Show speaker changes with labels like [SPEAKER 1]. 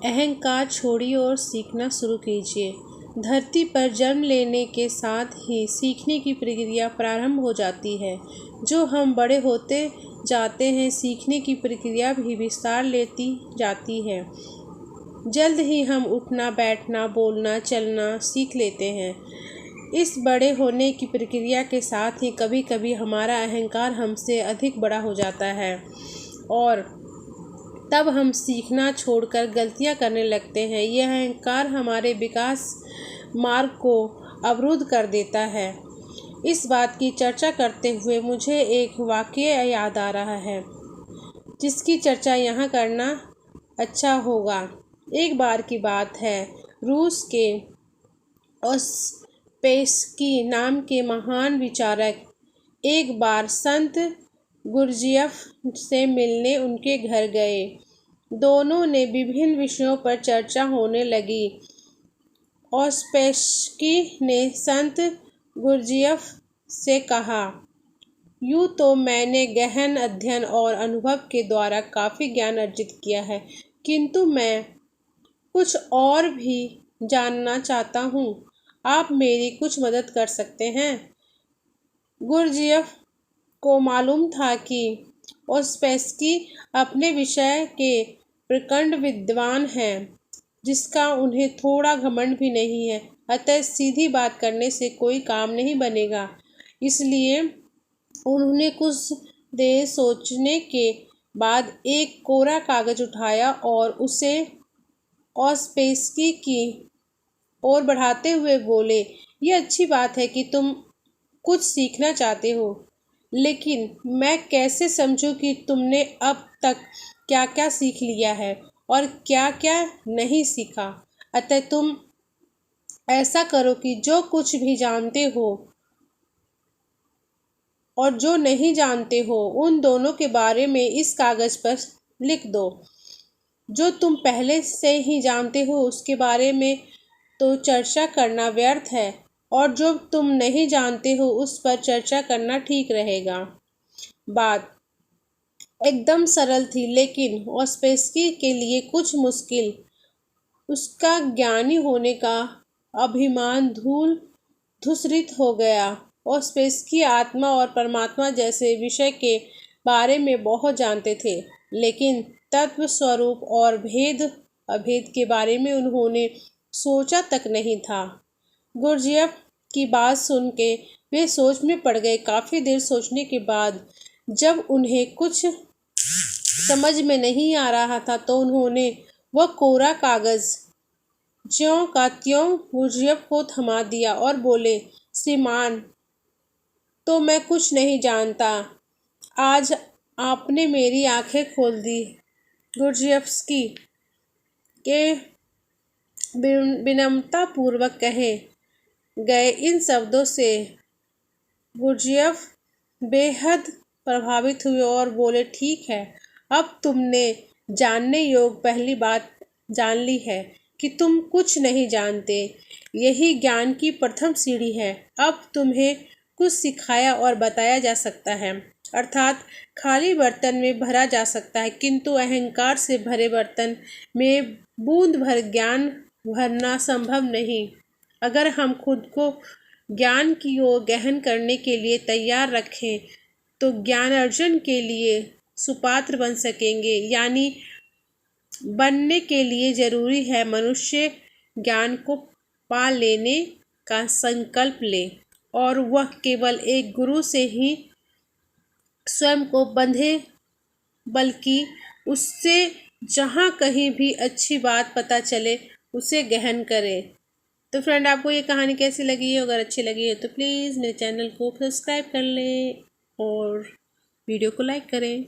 [SPEAKER 1] अहंकार छोड़िए और सीखना शुरू कीजिए। धरती पर जन्म लेने के साथ ही सीखने की प्रक्रिया प्रारंभ हो जाती है। जो हम बड़े होते जाते हैं, सीखने की प्रक्रिया भी विस्तार लेती जाती है। जल्द ही हम उठना, बैठना, बोलना, चलना सीख लेते हैं। इस बड़े होने की प्रक्रिया के साथ ही कभी कभी हमारा अहंकार हमसे अधिक बड़ा हो जाता है और तब हम सीखना छोड़कर गलतियां करने लगते हैं। यह अहंकार हमारे विकास मार्ग को अवरुद्ध कर देता है। इस बात की चर्चा करते हुए मुझे एक वाक़या याद आ रहा है, जिसकी चर्चा यहाँ करना अच्छा होगा। एक बार की बात है, रूस के ओस्पेस्की नाम के महान विचारक एक बार संत गुरजियफ से मिलने उनके घर गए। दोनों ने विभिन्न विषयों पर चर्चा होने लगी। ओस्पेस्की ने संत गुरजियफ से कहा, यूँ तो मैंने गहन अध्ययन और अनुभव के द्वारा काफ़ी ज्ञान अर्जित किया है, किंतु मैं कुछ और भी जानना चाहता हूँ। आप मेरी कुछ मदद कर सकते हैं? गुरजियफ को मालूम था कि ओस्पेस्की अपने विषय के प्रकांड विद्वान हैं, जिसका उन्हें थोड़ा घमंड भी नहीं है। अतः सीधी बात करने से कोई काम नहीं बनेगा। इसलिए उन्होंने कुछ देर सोचने के बाद एक कोरा कागज उठाया और उसे ओस्पेस्की की ओर बढ़ाते हुए बोले, यह अच्छी बात है कि तुम कुछ सीखना चाहते हो, लेकिन मैं कैसे समझूं कि तुमने अब तक क्या क्या सीख लिया है और क्या क्या नहीं सीखा। अतः तुम ऐसा करो कि जो कुछ भी जानते हो और जो नहीं जानते हो, उन दोनों के बारे में इस कागज पर लिख दो। जो तुम पहले से ही जानते हो उसके बारे में तो चर्चा करना व्यर्थ है, और जो तुम नहीं जानते हो उस पर चर्चा करना ठीक रहेगा। बात एकदम सरल थी, लेकिन ओस्पेस्की के लिए कुछ मुश्किल। उसका ज्ञानी होने का अभिमान धूल धूसरित हो गया। ओस्पेस्की आत्मा और परमात्मा जैसे विषय के बारे में बहुत जानते थे, लेकिन तत्व, स्वरूप और भेद अभेद के बारे में उन्होंने सोचा तक नहीं था। गुरजियफ की बात सुन के वे सोच में पड़ गए। काफ़ी देर सोचने के बाद जब उन्हें कुछ समझ में नहीं आ रहा था, तो उन्होंने वह कोरा कागज ज्यों का त्यों गुरजियफ को थमा दिया और बोले, श्रीमान, तो मैं कुछ नहीं जानता। आज आपने मेरी आंखें खोल दी। गुरजियफ्स्की के विनम्रता पूर्वक कहे गए इन शब्दों से गुरजियफ बेहद प्रभावित हुए और बोले, ठीक है, अब तुमने जानने योग्य पहली बात जान ली है कि तुम कुछ नहीं जानते। यही ज्ञान की प्रथम सीढ़ी है। अब तुम्हें कुछ सिखाया और बताया जा सकता है, अर्थात खाली बर्तन में भरा जा सकता है, किंतु अहंकार से भरे बर्तन में बूंद भर ज्ञान भरना संभव नहीं। अगर हम खुद को ज्ञान की ओर गहन करने के लिए तैयार रखें, तो ज्ञान अर्जन के लिए सुपात्र बन सकेंगे। यानी बनने के लिए जरूरी है मनुष्य ज्ञान को पा लेने का संकल्प ले, और वह केवल एक गुरु से ही स्वयं को बंधे, बल्कि उससे जहाँ कहीं भी अच्छी बात पता चले उसे गहन करे। तो फ्रेंड, आपको ये कहानी कैसी लगी है? अगर अच्छी लगी है तो प्लीज़ मेरे चैनल को सब्सक्राइब कर लें और वीडियो को लाइक करें।